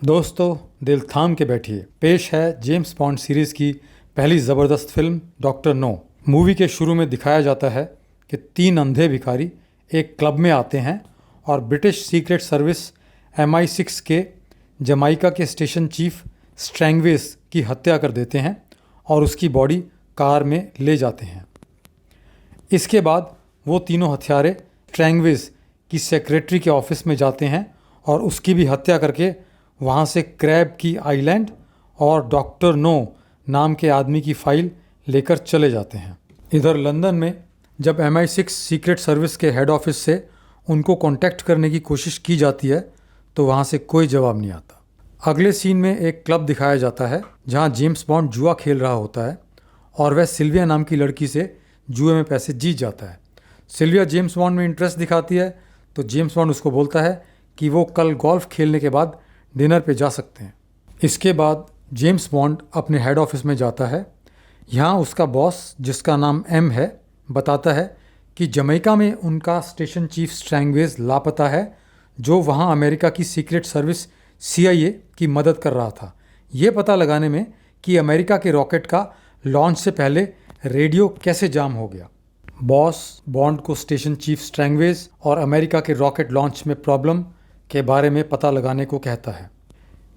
दोस्तों, दिल थाम के बैठिए। पेश है जेम्स बॉन्ड सीरीज की पहली ज़बरदस्त फिल्म डॉक्टर नो। मूवी के शुरू में दिखाया जाता है कि 3 अंधे भिखारी एक क्लब में आते हैं और ब्रिटिश सीक्रेट सर्विस MI6 के जमाइका के स्टेशन चीफ स्ट्रैंगवेज की हत्या कर देते हैं और उसकी बॉडी कार में ले जाते हैं। इसके बाद वो तीनों हत्यारे स्ट्रैंगवेज की सेक्रेटरी के ऑफिस में जाते हैं और उसकी भी हत्या करके वहाँ से क्रैब की आइलैंड और डॉक्टर नो नाम के आदमी की फाइल लेकर चले जाते हैं। इधर लंदन में जब MI6 सीक्रेट सर्विस के हेड ऑफिस से उनको कांटेक्ट करने की कोशिश की जाती है तो वहाँ से कोई जवाब नहीं आता। अगले सीन में एक क्लब दिखाया जाता है जहाँ जेम्स बॉन्ड जुआ खेल रहा होता है और वह सिल्विया नाम की लड़की से जुए में पैसे जीत जाता है। सिल्विया जेम्स बॉन्ड में इंटरेस्ट दिखाती है तो जेम्स बॉन्ड उसको बोलता है कि वो कल गोल्फ खेलने के बाद डिनर पे जा सकते हैं। इसके बाद जेम्स बॉन्ड अपने हेड ऑफिस में जाता है। यहाँ उसका बॉस, जिसका नाम M है, बताता है कि जमैका में उनका स्टेशन चीफ स्ट्रैंगवेज लापता है, जो वहाँ अमेरिका की सीक्रेट सर्विस CIA की मदद कर रहा था ये पता लगाने में कि अमेरिका के रॉकेट का लॉन्च से पहले रेडियो कैसे जाम हो गया। बॉस बॉन्ड को स्टेशन चीफ स्ट्रैंगवेज और अमेरिका के रॉकेट लॉन्च में प्रॉब्लम के बारे में पता लगाने को कहता है।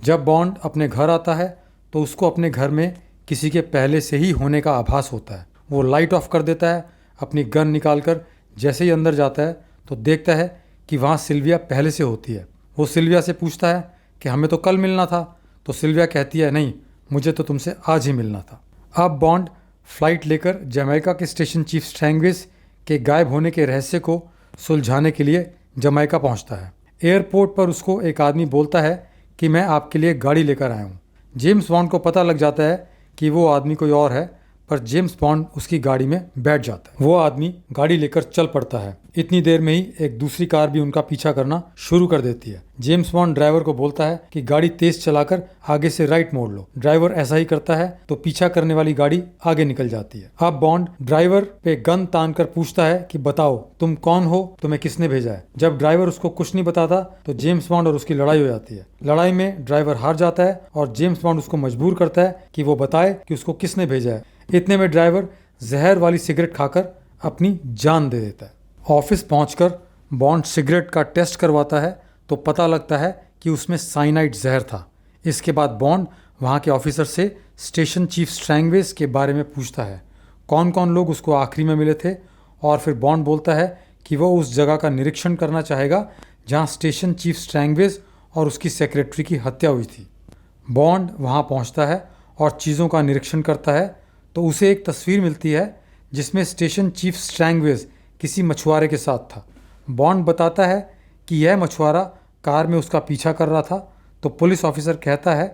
जब बॉन्ड अपने घर आता है तो उसको अपने घर में किसी के पहले से ही होने का आभास होता है। वो लाइट ऑफ कर देता है। अपनी गन निकालकर जैसे ही अंदर जाता है तो देखता है कि वहाँ सिल्विया पहले से होती है। वो सिल्विया से पूछता है कि हमें तो कल मिलना था, तो सिल्विया कहती है नहीं, मुझे तो तुमसे आज ही मिलना था। अब बॉन्ड फ्लाइट लेकर जमैका के स्टेशन चीफ स्ट्रैंगवेज के गायब होने के रहस्य को सुलझाने के लिए जमैका पहुँचता है। एयरपोर्ट पर उसको एक आदमी बोलता है कि मैं आपके लिए गाड़ी लेकर आया हूँ। जेम्स बॉन्ड को पता लग जाता है कि वो आदमी कोई और है, पर जेम्स बॉन्ड उसकी गाड़ी में बैठ जाता है। वो आदमी गाड़ी लेकर चल पड़ता है। इतनी देर में ही एक दूसरी कार भी उनका पीछा करना शुरू कर देती है। जेम्स बॉन्ड ड्राइवर को बोलता है कि गाड़ी तेज चलाकर आगे से राइट मोड़ लो। ड्राइवर ऐसा ही करता है तो पीछा करने वाली गाड़ी आगे निकल जाती है। अब बॉन्ड ड्राइवर पे गन तान कर पूछता है कि बताओ तुम कौन हो, तुम्हें किसने भेजा है। जब ड्राइवर उसको कुछ नहीं बताता तो जेम्स बॉन्ड और उसकी लड़ाई हो जाती है। लड़ाई में ड्राइवर हार जाता है और जेम्स बॉन्ड उसको मजबूर करता है कि वो बताए कि उसको किसने भेजा है। इतने में ड्राइवर जहर वाली सिगरेट खाकर अपनी जान दे देता है। ऑफिस पहुंचकर बॉन्ड सिगरेट का टेस्ट करवाता है तो पता लगता है कि उसमें साइनाइड जहर था। इसके बाद बॉन्ड वहां के ऑफिसर से स्टेशन चीफ स्ट्रैंगवेज के बारे में पूछता है, कौन कौन लोग उसको आखिरी में मिले थे, और फिर बॉन्ड बोलता है कि वो उस जगह का निरीक्षण करना चाहेगा जहां स्टेशन चीफ स्ट्रैंगवेज और उसकी सेक्रेटरी की हत्या हुई थी। बॉन्ड वहां पहुंचता है और चीज़ों का निरीक्षण करता है तो उसे एक तस्वीर मिलती है जिसमें स्टेशन चीफ स्ट्रैंगवेज किसी मछुआरे के साथ था। बॉन्ड बताता है कि यह मछुआरा कार में उसका पीछा कर रहा था। तो पुलिस ऑफिसर कहता है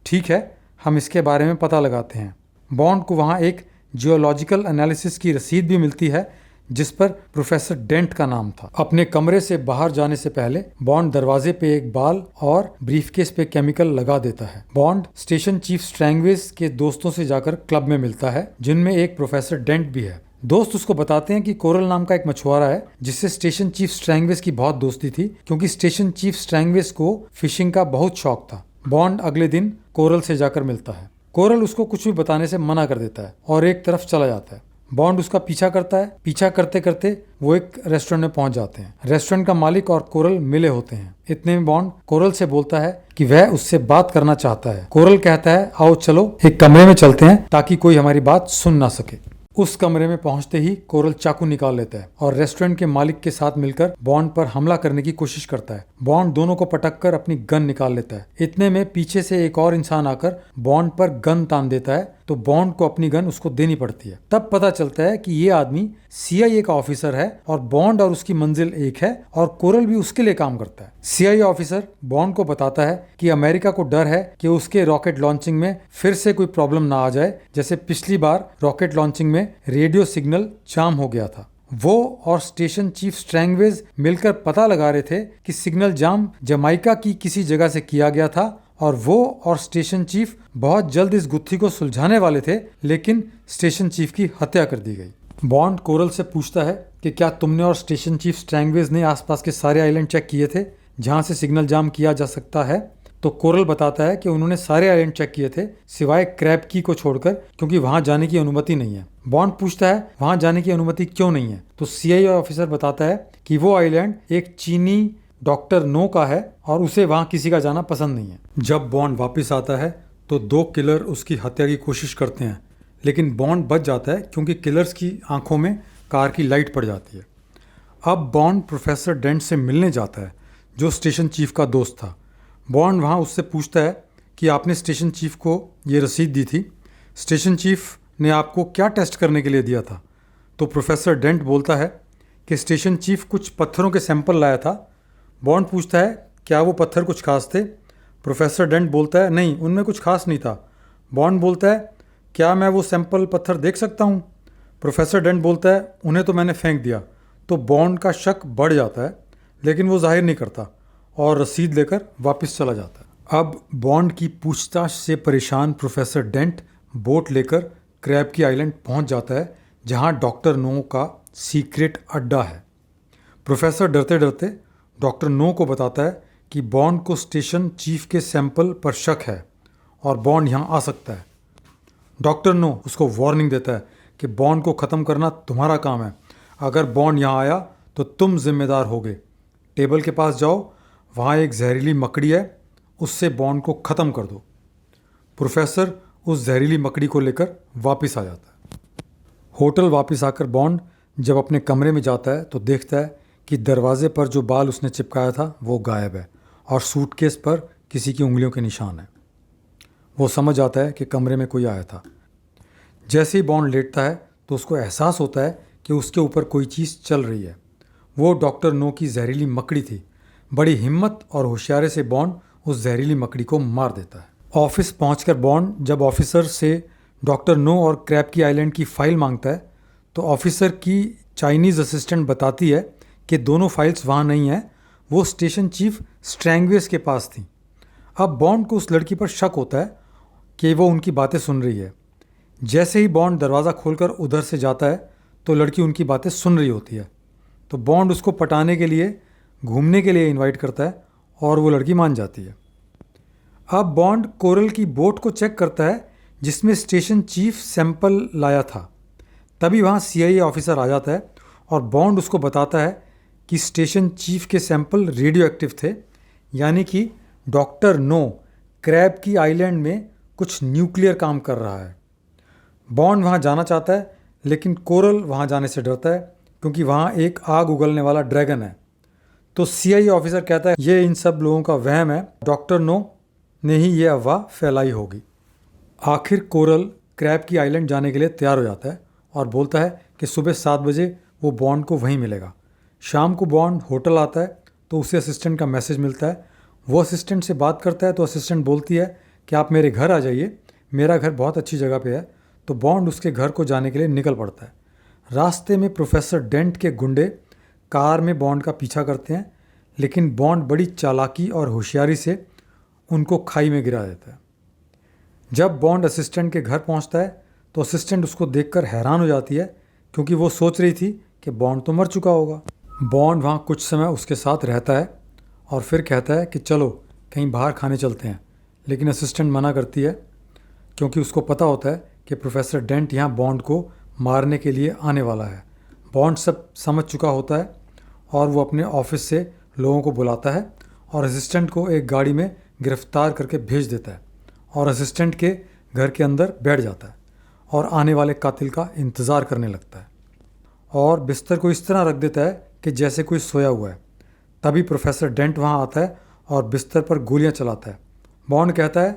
ठीक है, हम इसके बारे में पता लगाते हैं। बॉन्ड को वहाँ एक जियोलॉजिकल एनालिसिस की रसीद भी मिलती है जिस पर प्रोफेसर डेंट का नाम था। अपने कमरे से बाहर जाने से पहले बॉन्ड दरवाजे पे एक बाल और ब्रीफकेस पे केमिकल लगा देता है। बॉन्ड स्टेशन चीफ स्ट्रैंगवेज के दोस्तों से जाकर क्लब में मिलता है जिनमें एक प्रोफेसर डेंट भी है। दोस्त उसको बताते हैं कि कोरल नाम का एक मछुआरा है जिससे स्टेशन चीफ स्ट्रैंगवेज की बहुत दोस्ती थी, क्योंकि स्टेशन चीफ स्ट्रैंगवेज को फिशिंग का बहुत शौक था। बॉन्ड अगले दिन कोरल से जाकर मिलता है। कोरल उसको कुछ भी बताने से मना कर देता है और एक तरफ चला जाता है। बॉन्ड उसका पीछा करता है। पीछा करते करते वो एक रेस्टोरेंट में पहुंच जाते हैं। रेस्टोरेंट का मालिक और कोरल मिले होते हैं। इतने में बॉन्ड कोरल से बोलता है कि वह उससे बात करना चाहता है। कोरल कहता है आओ चलो एक कमरे में चलते हैं ताकि कोई हमारी बात सुन ना सके। उस कमरे में पहुंचते ही कोरल चाकू निकाल लेता है और रेस्टोरेंट के मालिक के साथ मिलकर बॉन्ड पर हमला करने की कोशिश करता है। बॉन्ड दोनों को पटककर अपनी गन निकाल लेता है। इतने में पीछे से एक और इंसान आकर बॉन्ड पर गन तान देता है तो बॉन्ड को अपनी गन उसको देनी पड़ती है। तब पता चलता है कि ये आदमी CIA का ऑफिसर है और बॉन्ड और उसकी मंजिल एक है और कोरल भी उसके लिए काम करता है। CIA ऑफिसर बॉन्ड को बताता है कि अमेरिका को डर है कि उसके रॉकेट लॉन्चिंग में फिर से कोई प्रॉब्लम ना आ जाए, जैसे पिछली बार रॉकेट लॉन्चिंग में रेडियो सिग्नल जाम हो गया था। वो और स्टेशन चीफ स्ट्रैंगवेज मिलकर पता लगा रहे थे कि सिग्नल जाम जमाइका की किसी जगह से किया गया था और वो और स्टेशन चीफ बहुत जल्द इस गुत्थी को सुलझाने वाले थे, लेकिन स्टेशन चीफ की हत्या कर दी गई। बॉन्ड कोरल से पूछता है कि क्या तुमने और स्टेशन चीफ स्ट्रैंगवेज ने आसपास के सारे आइलैंड चेक किए थे जहां से सिग्नल जाम किया जा सकता है। तो कोरल बताता है कि उन्होंने सारे आइलैंड चेक किए थे सिवाय क्रैब की को छोड़कर, क्योंकि वहां जाने की अनुमति नहीं है। बॉन्ड पूछता है वहां जाने की अनुमति क्यों नहीं है, तो सीआईए ऑफिसर बताता है कि वो आइलैंड एक चीनी डॉक्टर नो का है और उसे वहां किसी का जाना पसंद नहीं है। जब बॉन्ड वापस आता है तो 2 किलर उसकी हत्या की कोशिश करते हैं, लेकिन बॉन्ड बच जाता है क्योंकि किलर्स की आंखों में कार की लाइट पड़ जाती है। अब बॉन्ड प्रोफेसर डेंट से मिलने जाता है, जो स्टेशन चीफ का दोस्त था। बॉन्ड वहाँ उससे पूछता है कि आपने स्टेशन चीफ को ये रसीद दी थी, स्टेशन चीफ ने आपको क्या टेस्ट करने के लिए दिया था? तो प्रोफेसर डेंट बोलता है कि स्टेशन चीफ कुछ पत्थरों के सैंपल लाया था। बॉन्ड पूछता है क्या वो पत्थर कुछ खास थे? प्रोफेसर डेंट बोलता है नहीं, उनमें कुछ खास नहीं था। बॉन्ड बोलता है क्या मैं वो सैंपल पत्थर देख सकता हूँ? प्रोफेसर डेंट बोलता है उन्हें तो मैंने फेंक दिया। तो बॉन्ड का शक बढ़ जाता है, लेकिन वो जाहिर नहीं करता और रसीद लेकर वापस चला जाता है। अब बॉन्ड की पूछताछ से परेशान प्रोफेसर डेंट बोट लेकर क्रैब की आइलैंड पहुंच जाता है, जहां डॉक्टर नो का सीक्रेट अड्डा है। प्रोफेसर डरते डरते डॉक्टर नो को बताता है कि बॉन्ड को स्टेशन चीफ के सैंपल पर शक है और बॉन्ड यहाँ आ सकता है। डॉक्टर नो उसको वार्निंग देता है कि बॉन्ड को ख़त्म करना तुम्हारा काम है, अगर बॉन्ड यहाँ आया तो तुम जिम्मेदार होगे। टेबल के पास जाओ, वहाँ एक जहरीली मकड़ी है, उससे बॉन्ड को ख़त्म कर दो। प्रोफेसर उस जहरीली मकड़ी को लेकर वापस आ जाता है। होटल वापस आकर बॉन्ड जब अपने कमरे में जाता है तो देखता है कि दरवाजे पर जो बाल उसने चिपकाया था वो गायब है और सूटकेस पर किसी की उंगलियों के निशान हैं। वो समझ आता है कि कमरे में कोई आया था। जैसे ही बॉन्ड लेटता है तो उसको एहसास होता है कि उसके ऊपर कोई चीज़ चल रही है। वो डॉक्टर नो की जहरीली मकड़ी थी। बड़ी हिम्मत और होशियारी से बॉन्ड उस जहरीली मकड़ी को मार देता है। ऑफिस पहुंचकर बॉन्ड जब ऑफिसर से डॉक्टर नो और क्रैब की आइलैंड की फ़ाइल मांगता है तो ऑफिसर की चाइनीज़ असिस्टेंट बताती है कि दोनों फाइल्स वहाँ नहीं हैं, वो स्टेशन चीफ स्ट्रैंगवेज के पास थी। अब बॉन्ड को उस लड़की पर शक होता है कि वो उनकी बातें सुन रही है। जैसे ही बॉन्ड दरवाज़ा खोलकर उधर से जाता है तो लड़की उनकी बातें सुन रही होती है। तो बॉन्ड उसको पटाने के लिए घूमने के लिए इनवाइट करता है और वो लड़की मान जाती है। अब बॉन्ड कोरल की बोट को चेक करता है जिसमें स्टेशन चीफ सैंपल लाया था। तभी वहाँ सीआईए ऑफिसर आ जाता है और बॉन्ड उसको बताता है कि स्टेशन चीफ के सैंपल रेडियो एक्टिव थे, यानी कि डॉक्टर नो क्रैब की आइलैंड में कुछ न्यूक्लियर काम कर रहा है। बॉन्ड वहाँ जाना चाहता है, लेकिन कोरल वहाँ जाने से डरता है क्योंकि वहाँ एक आग उगलने वाला ड्रैगन है। तो सीआईए ऑफिसर कहता है ये इन सब लोगों का वहम है, डॉक्टर नो ने ही ये अफवाह फैलाई होगी। आखिर कोरल क्रैब की आइलैंड जाने के लिए तैयार हो जाता है और बोलता है कि सुबह 7 बजे वो बॉन्ड को वहीं मिलेगा। शाम को बॉन्ड होटल आता है तो उसे असिस्टेंट का मैसेज मिलता है। वो असिस्टेंट से बात करता है तो असिस्टेंट बोलती है कि आप मेरे घर आ जाइए, मेरा घर बहुत अच्छी जगह पे है। तो बॉन्ड उसके घर को जाने के लिए निकल पड़ता है। रास्ते में प्रोफेसर डेंट के गुंडे कार में बॉन्ड का पीछा करते हैं, लेकिन बॉन्ड बड़ी चालाकी और होशियारी से उनको खाई में गिरा देता है। जब बॉन्ड असिस्टेंट के घर पहुंचता है तो असिस्टेंट उसको देखकर हैरान हो जाती है क्योंकि वो सोच रही थी कि बॉन्ड तो मर चुका होगा। बॉन्ड वहाँ कुछ समय उसके साथ रहता है और फिर कहता है कि चलो कहीं बाहर खाने चलते हैं, लेकिन असिस्टेंट मना करती है क्योंकि उसको पता होता है कि प्रोफेसर डेंट यहाँ बॉन्ड को मारने के लिए आने वाला है। बॉन्ड सब समझ चुका होता है और वो अपने ऑफिस से लोगों को बुलाता है और असिस्टेंट को एक गाड़ी में गिरफ्तार करके भेज देता है और असिस्टेंट के घर के अंदर बैठ जाता है और आने वाले कातिल का इंतज़ार करने लगता है और बिस्तर को इस तरह रख देता है कि जैसे कोई सोया हुआ है। तभी प्रोफेसर डेंट वहाँ आता है और बिस्तर पर गोलियाँ चलाता है। बॉन्ड कहता है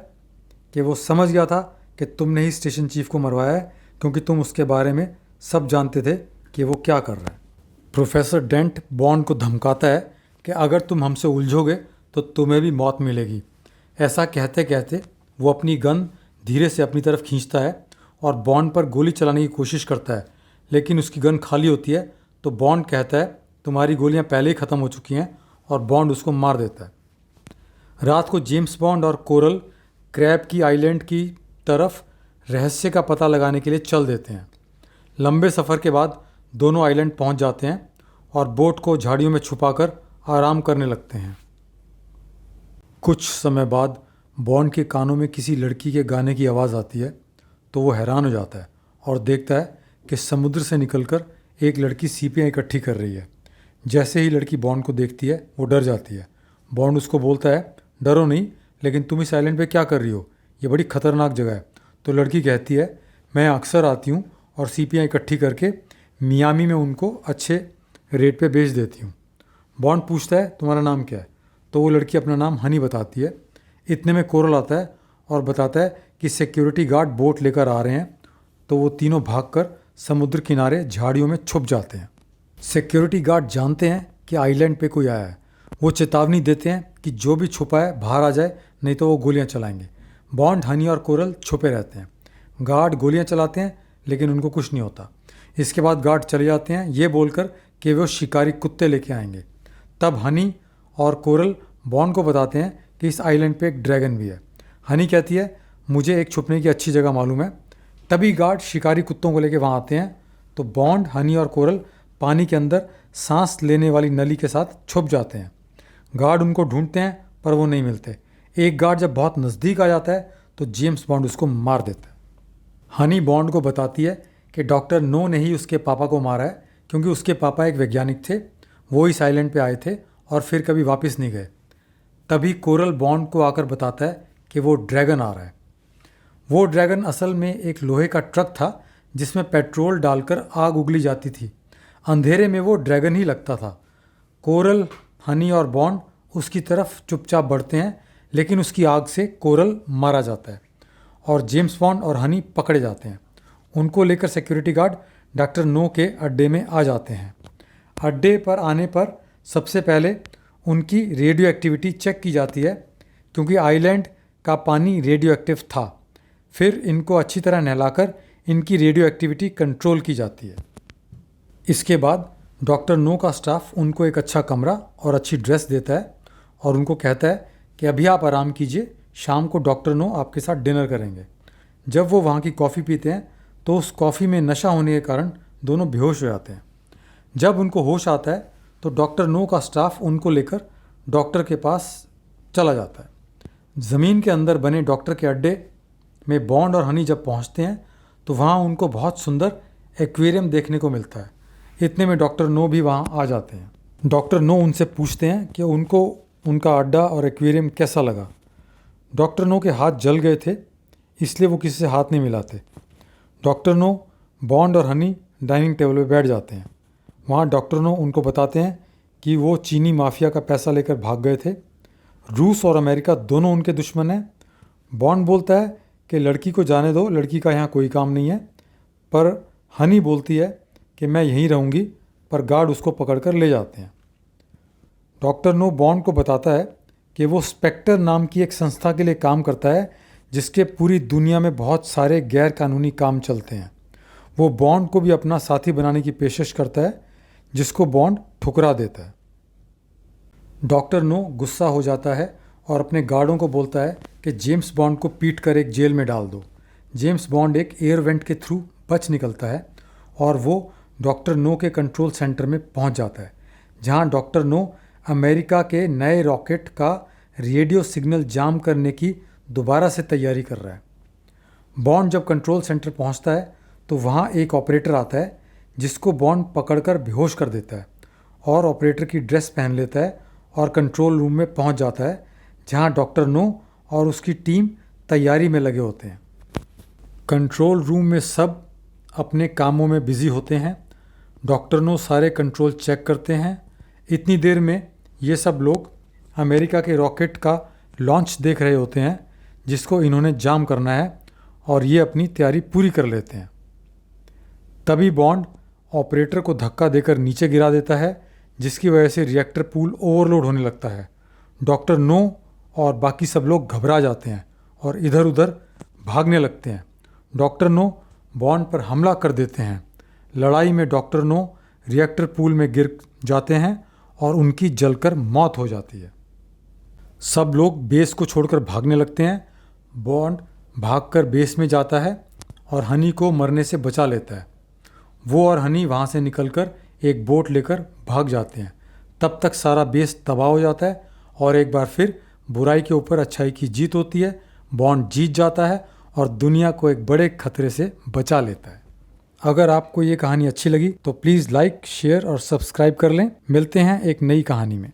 कि वो समझ गया था कि तुमने ही स्टेशन चीफ को मरवाया है क्योंकि तुम उसके बारे में सब जानते थे कि वो क्या कर रहा है। प्रोफेसर डेंट बॉन्ड को धमकाता है कि अगर तुम हमसे उलझोगे तो तुम्हें भी मौत मिलेगी। ऐसा कहते कहते वो अपनी गन धीरे से अपनी तरफ खींचता है और बॉन्ड पर गोली चलाने की कोशिश करता है, लेकिन उसकी गन खाली होती है। तो बॉन्ड कहता है तुम्हारी गोलियां पहले ही ख़त्म हो चुकी हैं और बॉन्ड उसको मार देता है। रात को जेम्स बॉन्ड और कोरल क्रैब की आइलैंड की तरफ रहस्य का पता लगाने के लिए चल देते हैं। लंबे सफ़र के बाद दोनों आइलैंड पहुंच जाते हैं और बोट को झाड़ियों में छुपाकर आराम करने लगते हैं। कुछ समय बाद बॉन्ड के कानों में किसी लड़की के गाने की आवाज़ आती है तो वो हैरान हो जाता है और देखता है कि समुद्र से निकलकर एक लड़की सीपियाँ इकट्ठी कर रही है। जैसे ही लड़की बॉन्ड को देखती है वो डर जाती है। बॉन्ड उसको बोलता है, डरो नहीं, लेकिन तुम इस आइलैंड पे क्या कर रही हो, ये बड़ी ख़तरनाक जगह है। तो लड़की कहती है, मैं अक्सर आती हूँ और सीपियाँ इकट्ठी करके मियामी में उनको अच्छे रेट पे बेच देती हूँ। बॉन्ड पूछता है, तुम्हारा नाम क्या है? तो वो लड़की अपना नाम हनी बताती है। इतने में कोरल आता है और बताता है कि सिक्योरिटी गार्ड बोट लेकर आ रहे हैं। तो वो तीनों भागकर समुद्र किनारे झाड़ियों में छुप जाते हैं। सिक्योरिटी गार्ड जानते हैं कि आइलैंड पे कोई आया है। वो चेतावनी देते हैं कि जो भी छुपा है बाहर आ जाए, नहीं तो वो गोलियां चलाएंगे। बॉन्ड, हनी और कोरल छुपे रहते हैं। गार्ड गोलियां चलाते हैं लेकिन उनको कुछ नहीं होता। इसके बाद गार्ड चले जाते हैं ये बोलकर कि वो शिकारी कुत्ते लेके आएंगे। तब हनी और कोरल बॉन्ड को बताते हैं कि इस आइलैंड पे एक ड्रैगन भी है। हनी कहती है, मुझे एक छुपने की अच्छी जगह मालूम है। तभी गार्ड शिकारी कुत्तों को लेकर वहाँ आते हैं। तो बॉन्ड, हनी और कोरल पानी के अंदर सांस लेने वाली नली के साथ छुप जाते हैं। गार्ड उनको ढूंढते हैं पर वो नहीं मिलते। एक गार्ड जब बहुत नज़दीक आ जाता है तो जेम्स बॉन्ड उसको मार देता है। हनी बॉन्ड को बताती है कि डॉक्टर नो ने ही उसके पापा को मारा है, क्योंकि उसके पापा एक वैज्ञानिक थे। वो इस आइलैंड पे आए थे और फिर कभी वापस नहीं गए। तभी कोरल बॉन्ड को आकर बताता है कि वो ड्रैगन आ रहा है। वो ड्रैगन असल में एक लोहे का ट्रक था जिसमें पेट्रोल डालकर आग उगली जाती थी। अंधेरे में वो ड्रैगन ही लगता था। कोरल, हनी और बॉन्ड उसकी तरफ चुपचाप बढ़ते हैं, लेकिन उसकी आग से कोरल मारा जाता है और जेम्स बॉन्ड और हनी पकड़े जाते हैं। उनको लेकर सिक्योरिटी गार्ड डॉक्टर नो के अड्डे में आ जाते हैं। अड्डे पर आने पर सबसे पहले उनकी रेडियो एक्टिविटी चेक की जाती है, क्योंकि आइलैंड का पानी रेडियो एक्टिव था। फिर इनको अच्छी तरह नहलाकर इनकी रेडियो एक्टिविटी कंट्रोल की जाती है। इसके बाद डॉक्टर नो का स्टाफ उनको एक अच्छा कमरा और अच्छी ड्रेस देता है और उनको कहता है कि अभी आप आराम कीजिए, शाम को डॉक्टर नो आपके साथ डिनर करेंगे। जब वो वहाँ की कॉफ़ी पीते हैं तो उस कॉफ़ी में नशा होने के कारण दोनों बेहोश हो जाते हैं। जब उनको होश आता है तो डॉक्टर नो का स्टाफ उनको लेकर डॉक्टर के पास चला जाता है। ज़मीन के अंदर बने डॉक्टर के अड्डे में बॉन्ड और हनी जब पहुँचते हैं तो वहाँ उनको बहुत सुंदर एक्वेरियम देखने को मिलता है। इतने में डॉक्टर नो भी वहाँ आ जाते हैं। डॉक्टर नो उनसे पूछते हैं कि उनको उनका अड्डा और एक्वेरियम कैसा लगा। डॉक्टर नो के हाथ जल गए थे, इसलिए वो किसी से हाथ नहीं मिलाते। डॉक्टर नो, बॉन्ड और हनी डाइनिंग टेबल पर बैठ जाते हैं। वहाँ डॉक्टर नो उनको बताते हैं कि वो चीनी माफिया का पैसा लेकर भाग गए थे। रूस और अमेरिका दोनों उनके दुश्मन हैं। बॉन्ड बोलता है कि लड़की को जाने दो, लड़की का यहाँ कोई काम नहीं है। पर हनी बोलती है कि मैं यहीं रहूँगी, पर गार्ड उसको पकड़कर ले जाते हैं। डॉक्टर नो बॉन्ड को बताता है कि वो स्पेक्टर नाम की एक संस्था के लिए काम करता है, जिसके पूरी दुनिया में बहुत सारे गैर कानूनी काम चलते हैं। वो बॉन्ड को भी अपना साथी बनाने की पेशकश करता है, जिसको बॉन्ड ठुकरा देता है। डॉक्टर नो गुस्सा हो जाता है और अपने गार्डों को बोलता है कि जेम्स बॉन्ड को पीट कर एक जेल में डाल दो। जेम्स बॉन्ड एक एयर वेंट के थ्रू बच निकलता है और वो डॉक्टर नो के कंट्रोल सेंटर में पहुंच जाता है, जहां डॉक्टर नो अमेरिका के नए रॉकेट का रेडियो सिग्नल जाम करने की दोबारा से तैयारी कर रहा है। बॉन्ड जब कंट्रोल सेंटर पहुंचता है तो वहां एक ऑपरेटर आता है, जिसको बॉन्ड पकड़कर बेहोश कर देता है और ऑपरेटर की ड्रेस पहन लेता है और कंट्रोल रूम में पहुंच जाता है, जहां डॉक्टर नो और उसकी टीम तैयारी में लगे होते हैं। कंट्रोल रूम में सब अपने कामों में बिजी होते हैं। डॉक्टर नो सारे कंट्रोल चेक करते हैं। इतनी देर में ये सब लोग अमेरिका के रॉकेट का लॉन्च देख रहे होते हैं, जिसको इन्होंने जाम करना है, और ये अपनी तैयारी पूरी कर लेते हैं। तभी बॉन्ड ऑपरेटर को धक्का देकर नीचे गिरा देता है, जिसकी वजह से रिएक्टर पूल ओवरलोड होने लगता है। डॉक्टर नो और बाकी सब लोग घबरा जाते हैं और इधर उधर भागने लगते हैं। डॉक्टर नो बॉन्ड पर हमला कर देते हैं। लड़ाई में डॉक्टर नो रिएक्टर पूल में गिर जाते हैं और उनकी जलकर मौत हो जाती है। सब लोग बेस को छोड़कर भागने लगते हैं। बॉन्ड भागकर बेस में जाता है और हनी को मरने से बचा लेता है। वो और हनी वहाँ से निकलकर एक बोट लेकर भाग जाते हैं। तब तक सारा बेस तबाह हो जाता है और एक बार फिर बुराई के ऊपर अच्छाई की जीत होती है, बॉन्ड जीत जाता है और दुनिया को एक बड़े खतरे से बचा लेता है। अगर आपको ये कहानी अच्छी लगी तो प्लीज़ लाइक, शेयर और सब्सक्राइब कर लें। मिलते हैं एक नई कहानी में।